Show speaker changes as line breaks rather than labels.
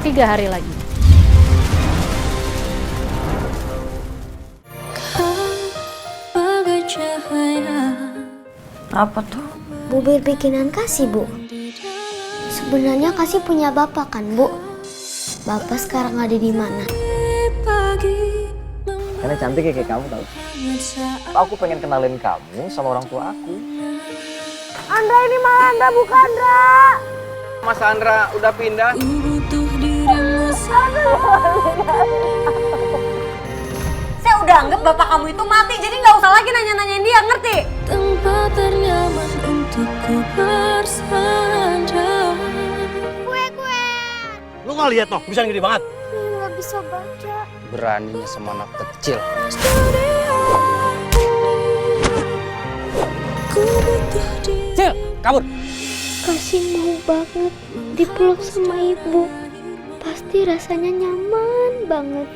3 hari lagi.
Apa tuh?
Bubur bikinan Kasih, Bu. Sebenarnya Kasih punya bapak kan, Bu? Bapak sekarang ada di mana?
Karena cantik ya kayak kamu tau. Aku pengen kenalin kamu sama orang tua aku.
Andra, ini malah Andra, bukan Andra.
Mas Andra udah pindah.
Saya udah anggap bapak kamu itu mati, jadi nggak usah lagi nanya-nanyain dia, ngerti?
Tempat ternyaman untukku bersandar.
Kue.
Lu nggak lihat toh, tulisan gede banget.
Nggak bisa baca.
Beraninya sama anak kecil.
Cil, kabur.
Kasih mau banget dipeluk sama ibu. Pasti rasanya nyaman banget.